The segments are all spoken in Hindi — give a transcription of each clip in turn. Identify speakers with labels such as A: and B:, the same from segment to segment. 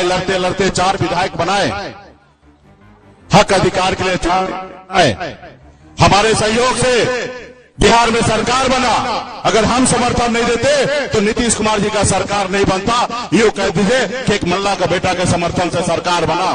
A: लड़ते लड़ते 4 विधायक बनाए, हक अधिकार के लिए आए। हमारे सहयोग से बिहार में सरकार बना। अगर हम समर्थन नहीं देते तो नीतीश कुमार जी का सरकार नहीं बनता। यूं कह दीजिए कि एक मल्ला का बेटा के समर्थन से सरकार बना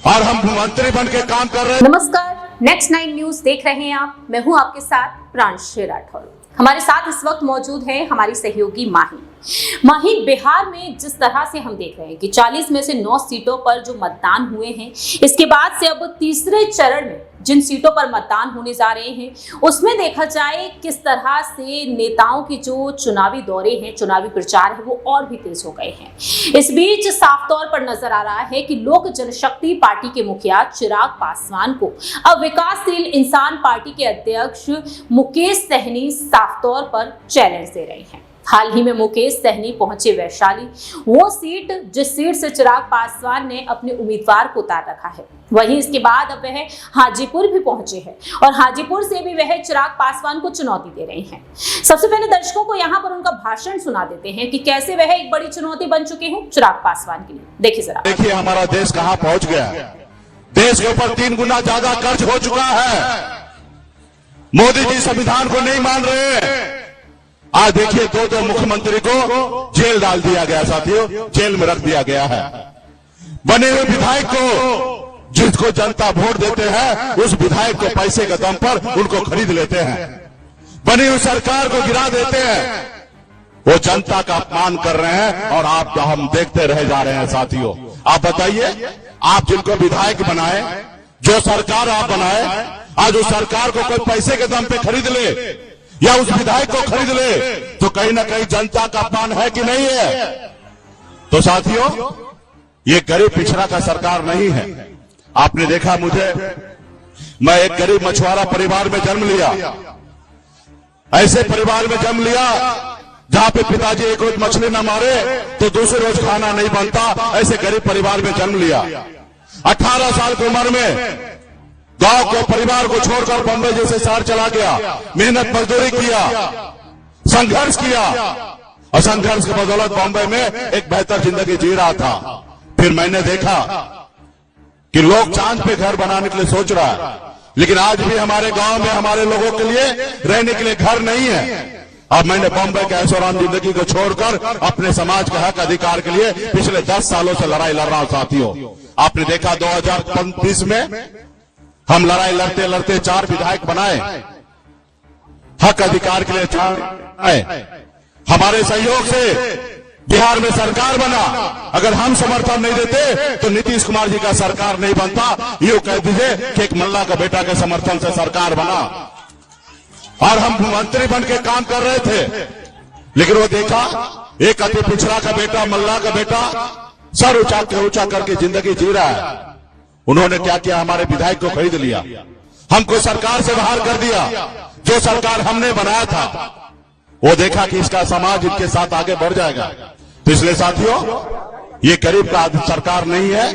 A: और हम मंत्री बन के काम कर रहे हैं।
B: नमस्कार, नेक्स्ट 9 न्यूज देख रहे हैं आप। मैं हूं आपके साथ प्रांशु राठौर। हमारे साथ इस वक्त मौजूद है हमारी सहयोगी माही। बिहार में जिस तरह से हम देख रहे हैं कि 40 में से 9 सीटों पर जो मतदान हुए हैं, इसके बाद से अब तीसरे चरण में जिन सीटों पर मतदान होने जा रहे हैं, उसमें देखा जाए किस तरह से नेताओं के जो चुनावी दौरे हैं, चुनावी प्रचार है, वो और भी तेज हो गए हैं। इस बीच साफ तौर पर नजर आ रहा है कि लोक जनशक्ति पार्टी के मुखिया चिराग पासवान को अब विकासशील इंसान पार्टी के अध्यक्ष मुकेश सहनी साफ तौर पर चैलेंज दे रहे हैं। हाल ही में मुकेश सहनी पहुंचे वैशाली, वो सीट जिस सीट से चिराग पासवान ने अपने उम्मीदवार को उतार रखा है। वहीं इसके बाद अब वह हाजीपुर भी पहुंचे हैं और हाजीपुर से भी वह चिराग पासवान को चुनौती दे रहे हैं। सबसे पहले दर्शकों को यहां पर उनका भाषण सुना देते हैं कि कैसे वह एक बड़ी चुनौती बन चुके हैं चिराग पासवान के लिए। देखिए जरा।
A: देखिए हमारा देश कहां पहुंच गया। देश के ऊपर 3 गुना ज्यादा कर्ज हो चुका है। मोदी जी संविधान को नहीं मान रहे। आज देखिए 2 मुख्यमंत्री को जेल डाल दिया गया। साथियों, जेल में रख दिया गया है। बने हुए विधायक को, जिसको जनता वोट देते हैं, उस विधायक को पैसे के दम पर उनको खरीद लेते हैं। बनी हुई सरकार को गिरा देते हैं। वो जनता का अपमान कर रहे हैं और आप हम देखते रह जा रहे हैं। साथियों, आप बताइए, आप जिनको विधायक बनाए, जो सरकार आप बनाए, आज उस सरकार को कोई पैसे के दम पे खरीद ले या उस विधायक को खरीद ले तो कहीं ना कहीं जनता का अपमान है कि नहीं है। तो साथियों, ये गरीब पिछड़ा का सरकार नहीं है। आपने देखा, मैं एक गरीब मछुआरा परिवार में जन्म लिया। ऐसे परिवार में जन्म लिया जहां पे पिताजी एक रोज मछली न मारे तो दूसरे रोज खाना नहीं बनता। ऐसे गरीब परिवार में जन्म लिया। 18 साल की उम्र में गांव को, परिवार को छोड़कर बम्बई जैसे शहर चला गया। मेहनत मजदूरी किया, संघर्ष किया और संघर्ष के बदौलत बम्बई में एक बेहतर जिंदगी जी रहा था। फिर मैंने देखा कि लोग चांद पे घर बनाने के लिए सोच रहा है, लेकिन आज भी हमारे गांव में हमारे लोगों के लिए रहने के लिए घर नहीं है। अब मैंने बम्बई के ऐशोआराम जिंदगी को छोड़कर अपने समाज के हक अधिकार के लिए पिछले 10 सालों से लड़ाई लड़ रहा हूं। साथियों, आपने देखा 2025 में हम लड़ाई लड़ते लड़ते 4 विधायक बनाए, हक अधिकार के लिए आए। हमारे सहयोग से बिहार में सरकार बना। अगर हम समर्थन नहीं देते तो नीतीश कुमार जी का सरकार नहीं बनता। यूं कह दीजिए कि एक मल्ला का बेटा के समर्थन से सरकार बना और हम मंत्री बन के काम कर रहे थे। लेकिन वो देखा, एक अति पिछड़ा का बेटा, मल्ला का बेटा सर ऊंचा करके जिंदगी जी रहा है। उन्होंने क्या किया, हमारे विधायक को खरीद लिया, हमको सरकार से बाहर कर दिया। जो सरकार हमने बनाया था, वो देखा कि इसका समाज इनके साथ आगे बढ़ जाएगा। तो इसलिए साथियों, ये गरीब का सरकार नहीं है,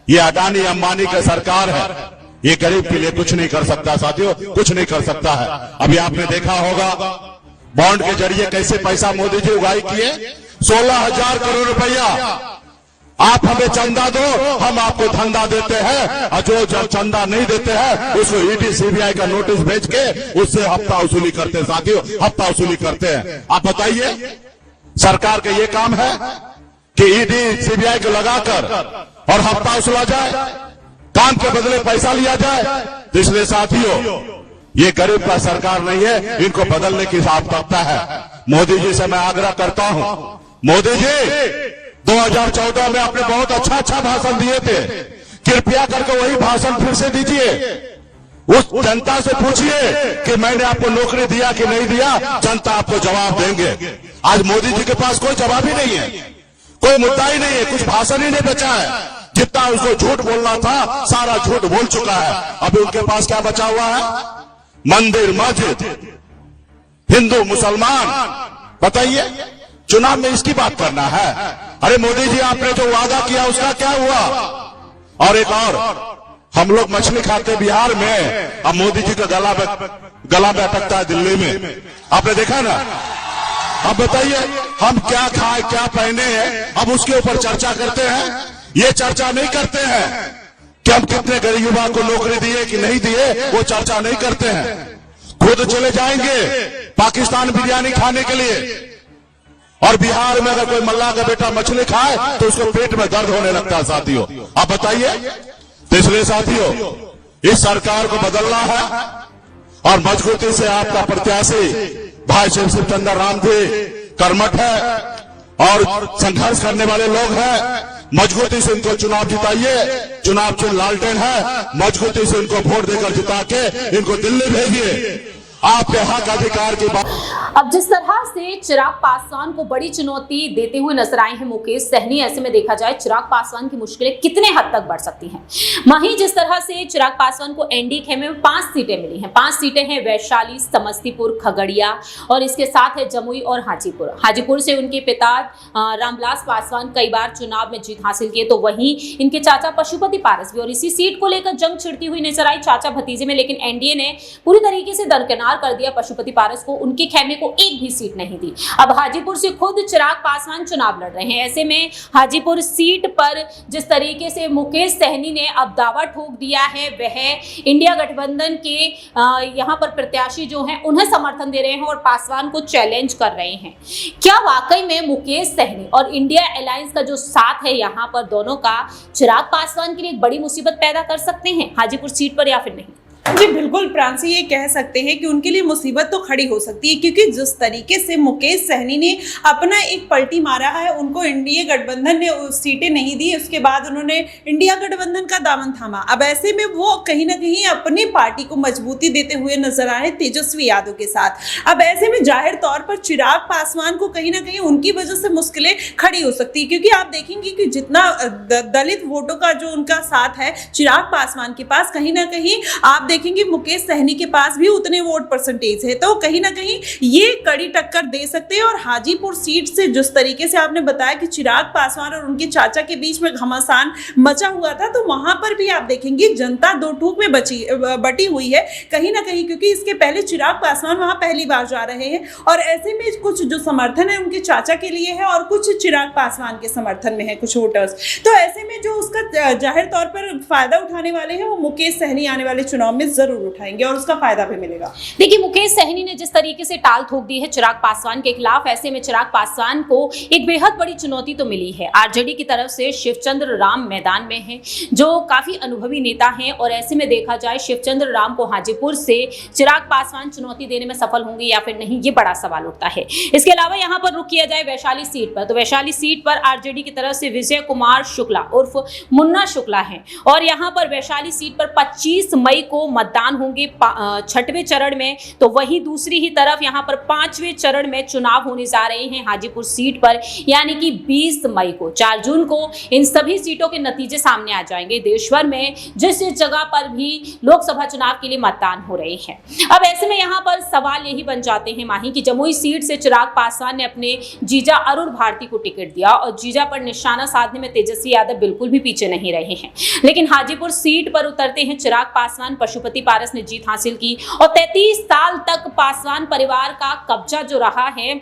A: ये अडानी अंबानी का सरकार है। ये गरीब के लिए कुछ नहीं कर सकता। साथियों, कुछ नहीं कर सकता है। अभी आपने देखा होगा बॉन्ड के जरिए कैसे पैसा मोदी जी उगाही किए। 16,000 करोड़ रुपया। आप हमें चंदा दो, हम आपको धंधा देते हैं, और जो चंदा नहीं देते हैं उसको ईडी सीबीआई का नोटिस भेज के उससे हफ्ता वसूली करते हैं। साथियों, हफ्ता वसूली करते हैं। आप बताइए, सरकार का ये काम है कि ईडी सीबीआई को लगाकर और हफ्ता वसूला जाए, काम के बदले पैसा लिया जाए। तो इसलिए साथियों, ये गरीब का सरकार नहीं है, इनको बदलने की आवश्यकता है। मोदी जी से मैं आग्रह करता हूं, मोदी जी 2014 में आपने बहुत अच्छा भाषण दिए थे। कृपया करके वही भाषण फिर से दीजिए। उस जनता से पूछिए कि मैंने आपको नौकरी दिया कि नहीं दिया। जनता आपको जवाब देंगे। आज मोदी जी के पास कोई जवाब ही नहीं है, कोई मुद्दा ही नहीं है, कुछ भाषण ही नहीं बचा है। जितना उसको झूठ बोलना था, सारा झूठ बोल चुका है। अभी उनके पास क्या बचा हुआ है? मंदिर, मस्जिद, हिंदू, मुसलमान। बताइए, चुनाव में इसकी बात करना है? अरे मोदी जी, आपने जो वादा किया उसका क्या हुआ? और एक और, हम लोग मछली खाते बिहार में, अब मोदी जी का गला में अटकता है दिल्ली में। आपने देखा ना? अब बताइए, हम क्या खाए क्या पहने हैं, अब उसके ऊपर चर्चा करते हैं। ये चर्चा नहीं करते हैं कि हम कितने गरीब युवा को नौकरी दिए कि नहीं दिए, वो चर्चा नहीं करते हैं। खुद चले जाएंगे पाकिस्तान बिरयानी खाने के लिए, और बिहार में अगर कोई मल्लाह का बेटा मछली खाए तो उसको पेट में दर्द होने लगता है। साथियों आप बताइए। तो इसलिए साथियों, इस सरकार को बदलना है और मजबूती से आपका प्रत्याशी भाई शिव चंद्र राम जी कर्मठ है और संघर्ष करने वाले लोग हैं। मजबूती से इनको चुनाव जिताइए। चुनाव चिन्ह लालटेन है, मजबूती से इनको वोट देकर जिता के इनको दिल्ली भेजिए। आपके हक अधिकार की बात।
B: अब जिस तरह से चिराग पासवान को बड़ी चुनौती देते हुए नजर आए हैं मुकेश सहनी, ऐसे में देखा जाए चिराग पासवान की मुश्किलें कितने हद तक बढ़ सकती हैं। वहीं जिस तरह से चिराग पासवान को एनडीए खेमे में 5 सीटें मिली हैं, 5 सीटें हैं वैशाली, समस्तीपुर, खगड़िया और इसके साथ है जमुई और हाजीपुर। हाजीपुर से उनके पिता रामविलास पासवान कई बार चुनाव में जीत हासिल किए, तो वहीं इनके चाचा पशुपति पारस भी, और इसी सीट को लेकर जंग छिड़ती हुई नजर आई चाचा भतीजे में। लेकिन एनडीए ने पूरी तरीके से दरकिनार कर दिया पशुपति पारस को, उनके खेमे को एक भी सीट नहीं दी। अब हाजीपुर से खुद चिराग पासवान चुनाव लड़ रहे हैं। ऐसे में हाजीपुर सीट पर जिस तरीके से मुकेश सहनी ने अब दावा ठोक दिया है, वह इंडिया गठबंधन के यहां पर प्रत्याशी जो हैं उन्हें समर्थन दे रहे हैं और पासवान को चैलेंज कर रहे हैं। क्या वाकई में मुकेश सहनी और इंडिया अलायंस का जो साथ है यहां पर दोनों का चिराग पासवान के लिए एक बड़ी मुसीबत पैदा कर सकते हैं हाजीपुर सीट पर, या फिर नहीं?
C: जी बिल्कुल प्रांसी, ये कह सकते हैं कि उनके लिए मुसीबत तो खड़ी हो सकती है, क्योंकि जिस तरीके से मुकेश सहनी ने अपना एक पलटी मारा है, उनको इंडिया गठबंधन ने सीटें नहीं दी, उसके बाद उन्होंने इंडिया गठबंधन का दामन थामा। अब ऐसे में वो कहीं ना कहीं अपनी पार्टी को मजबूती देते हुए नजर आए तेजस्वी यादव के साथ। अब ऐसे में जाहिर तौर पर चिराग पासवान को कहीं ना कहीं उनकी वजह से मुश्किलें खड़ी हो सकती है, क्योंकि आप देखेंगे कि जितना दलित वोटों का जो उनका साथ है चिराग पासवान के पास, कहीं ना कहीं आप देखेंगे मुकेश सहनी के पास भी उतने वोट परसेंटेज है, तो कहीं ना कहीं ये कड़ी टक्कर दे सकते हैं। और हाजीपुर सीट से जिस तरीके से आपने बताया कि चिराग पासवान और उनके चाचा के बीच में घमासान मचा हुआ था, तो वहां पर भी आप देखेंगे जनता दो टूक में बटी हुई है कहीं ना कहीं, क्योंकि इसके पहले चिराग पासवान वहां पहली बार जा रहे हैं और ऐसे में कुछ जो समर्थन है उनके चाचा के लिए है और कुछ चिराग पासवान के समर्थन में है कुछ वोटर्स। तो ऐसे में जो उसका जाहिर तौर पर फायदा उठाने वाले हैं वो मुकेश सहनी आने वाले चुनाव में जरूर उठाएंगे और उसका फायदा भी मिलेगा।
B: देखिए मुकेश सहनी ने जिस तरीके से टाल ठोक दी है चिराग पासवान के खिलाफ, ऐसे में चिराग पासवान को एक बेहद बड़ी चुनौती तो मिली है। आरजेडी की तरफ से शिवचंद्र राम मैदान में हैं, जो काफी अनुभवी नेता हैं, और ऐसे में देखा जाए शिवचंद्र राम को हाजीपुर से चिराग पासवान चुनौती देने में सफल होंगे या फिर नहीं, ये बड़ा सवाल उठता है। इसके अलावा यहाँ पर रुक किया जाए वैशाली सीट पर, तो वैशाली सीट पर आरजेडी की तरफ से विजय कुमार शुक्ला उर्फ मुन्ना शुक्ला है, और यहाँ पर वैशाली सीट पर 25 मई को मतदान होंगे 6वें चरण में, तो वही दूसरी ही तरफ यहाँ पर 5वें चरण में चुनाव होने जा रहे हैं हाजीपुर सीट पर, यानी कि 20 मई को 4 जून को इन सभी सीटों के नतीजे सामने आ जाएंगे। देशभर में जिस जगह पर भी लोकसभा चुनाव के लिए मतदान हो रहे हैं। अब ऐसे में यहाँ पर सवाल यही बन जाते हैं माही कि जमुई सीट से चिराग पासवान ने अपने जीजा अरुण भारती को टिकट दिया और जीजा पर निशाना साधने में तेजस्वी यादव बिल्कुल भी पीछे नहीं रहे हैं, लेकिन हाजीपुर सीट पर उतरते हैं चिराग पासवान। पशुपति पारस ने जीत हासिल की और 33 साल तक पासवान परिवार का कब्जा जो रहा है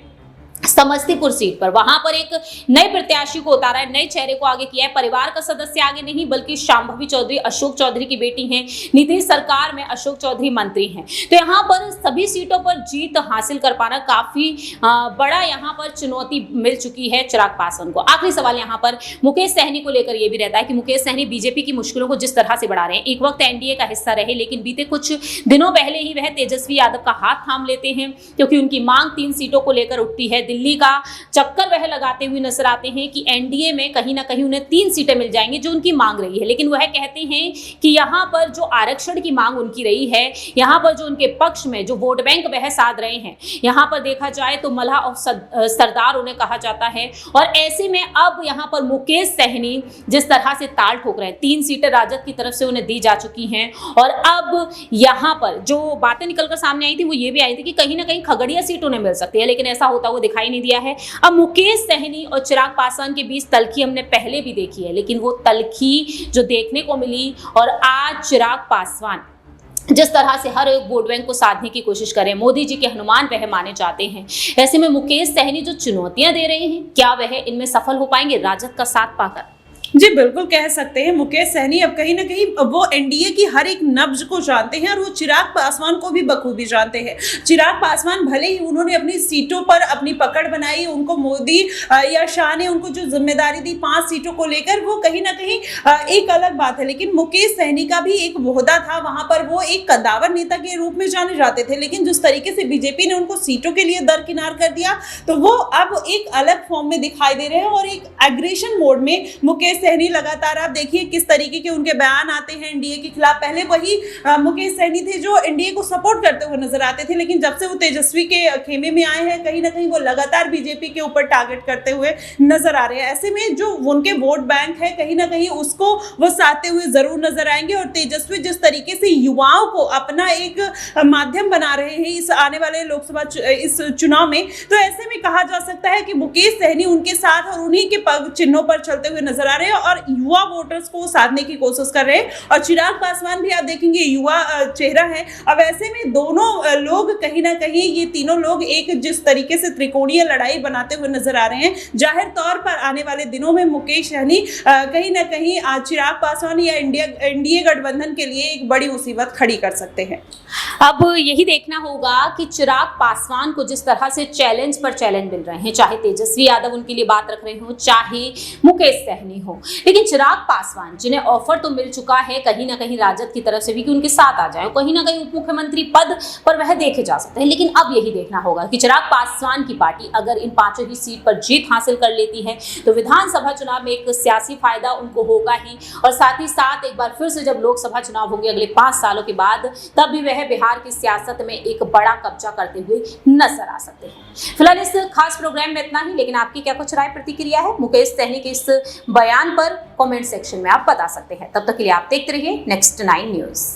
B: समस्तीपुर सीट पर, वहां पर एक नए प्रत्याशी को उतारा है, नए चेहरे को आगे किया है। परिवार का सदस्य आगे नहीं बल्कि शांभवी चौधरी अशोक चौधरी की बेटी हैं, नीतीश सरकार में अशोक चौधरी मंत्री हैं। तो यहाँ पर सभी सीटों पर जीत हासिल कर पाना काफी बड़ा यहाँ पर चुनौती मिल चुकी है चिराग पासवान को। आखिरी सवाल यहाँ पर मुकेश सहनी को लेकर यह भी रहता है कि मुकेश सहनी बीजेपी की मुश्किलों को जिस तरह से बढ़ा रहे हैं, एक वक्त एनडीए का हिस्सा रहे, लेकिन बीते कुछ दिनों पहले ही वह तेजस्वी यादव का हाथ थाम लेते हैं, क्योंकि उनकी मांग 3 सीटों को लेकर उठती है। दिल्ली का चक्कर वह लगाते हुए नजर आते हैं कि एनडीए में कहीं ना कहीं उन्हें 3 सीटें मिल जाएंगी जो उनकी मांग रही है, लेकिन वह कहते हैं कि यहां पर जो आरक्षण की मांग उनकी रही है, यहां पर जो उनके पक्ष में जो वोट बैंक वह साध रहे हैं, यहां पर देखा जाए तो मल्लाह और सरदार उन्हें कहा जाता है। और ऐसे में अब यहां पर मुकेश सहनी जिस तरह से ताल ठोक रहे हैं, 3 सीटें राजद की तरफ से उन्हें दी जा चुकी हैं, और अब यहां पर जो बातें निकलकर सामने आई थी वो ये भी आई थी कि कहीं ना कहीं खगड़िया सीट उन्हें मिल सकती है, लेकिन ऐसा होता हुआ दिखाई नहीं दिया है। अब मुकेश सहनी और चिराग पासवान के बीच तलखी हमने पहले भी देखी है, लेकिन वो तलखी जो देखने को मिली, और आज चिराग पासवान जिस तरह से हर एक वोट बैंक को साधने की कोशिश करें, मोदी जी के हनुमान वह माने जाते हैं। ऐसे में मुकेश सहनी जो चुनौतियां दे रहे हैं, क्या वह इनमें सफल हो पाएंगे राजद का साथ पाकर?
C: जी बिल्कुल कह सकते हैं। मुकेश सहनी अब कहीं ना कहीं वो एनडीए की हर एक नब्ज को जानते हैं और वो चिराग पासवान को भी बखूबी जानते हैं। चिराग पासवान भले ही उन्होंने अपनी सीटों पर अपनी पकड़ बनाई, उनको मोदी या शाह ने उनको जो जिम्मेदारी दी 5 सीटों को लेकर, वो कहीं ना कहीं एक अलग बात है। लेकिन मुकेश सहनी का भी एक ओहदा था, वहां पर वो एक कद्दावर नेता के रूप में जाने जाते थे। लेकिन जिस तरीके से बीजेपी ने उनको सीटों के लिए दरकिनार कर दिया, तो वो अब एक अलग फॉर्म में दिखाई दे रहे हैं और एक एग्रेशन मोड में मुकेश सहनी लगातार। आप देखिए किस तरीके के उनके बयान आते हैं एनडीए के खिलाफ। पहले वही मुकेश सहनी थे जो एनडीए को सपोर्ट करते हुए नजर आते थे, लेकिन जब से वो तेजस्वी के खेमे में आए हैं, कहीं ना कहीं वो लगातार बीजेपी के ऊपर टारगेट करते हुए नजर आ रहे हैं। ऐसे में जो उनके वोट बैंक है, कहीं ना कहीं उसको वो साधते हुए जरूर नजर आएंगे। और तेजस्वी जिस तरीके से युवाओं को अपना एक माध्यम बना रहे हैं इस आने वाले लोकसभा इस चुनाव में, तो ऐसे में कहा जा सकता है कि मुकेश सहनी उनके साथ और उन्हीं के पग चिन्हों पर चलते हुए नजर आ रहे हैं और युवा वोटर्स को साधने की कोशिश कर रहे हैं। और चिराग पासवान भी आप देखेंगे युवा चेहरा है। अब ऐसे में दोनों लोग कहीं ना कहीं, ये तीनों लोग एक जिस तरीके से त्रिकोणीय लड़ाई बनाते हुए नजर आ रहे हैं, जाहिर तौर पर आने वाले दिनों में मुकेश सहनी कहीं ना कहीं चिराग पासवान या एनडीए गठबंधन के लिए एक बड़ी मुसीबत खड़ी कर सकते हैं।
B: अब यही देखना होगा कि चिराग पासवान को जिस तरह से चैलेंज पर चैलेंज मिल रहे हैं, चाहे तेजस्वी यादव उनके लिए बात रख रहे हो, चाहे मुकेश सहनी हो, लेकिन चिराग पासवान जिन्हें ऑफर तो मिल चुका है कहीं ना कहीं राजद की तरफ से भी कि उनके साथ आ जाए, कहीं ना कहीं उप मुख्यमंत्री पद पर वह देखे जा सकते हैं। लेकिन अब यही देखना होगा कि चिराग पासवान की पार्टी अगर इन 5 ही सीट पर जीत हासिल कर लेती है तो विधानसभा चुनाव में एक सियासी फायदा उनको होगा ही, और साथ ही साथ एक बार फिर से जब लोकसभा चुनाव होंगे अगले 5 सालों के बाद, तब भी वह बिहार की सियासत में एक बड़ा कब्जा करते हुए नजर आ सकते हैं। फिलहाल इस खास प्रोग्राम में इतना ही, लेकिन आपकी क्या कुछ राय प्रतिक्रिया है मुकेश सहनी के इस बयान पर कमेंट सेक्शन में आप बता सकते हैं। तब तक के लिए आप देखते रहिए नेक्स्ट 9 न्यूज।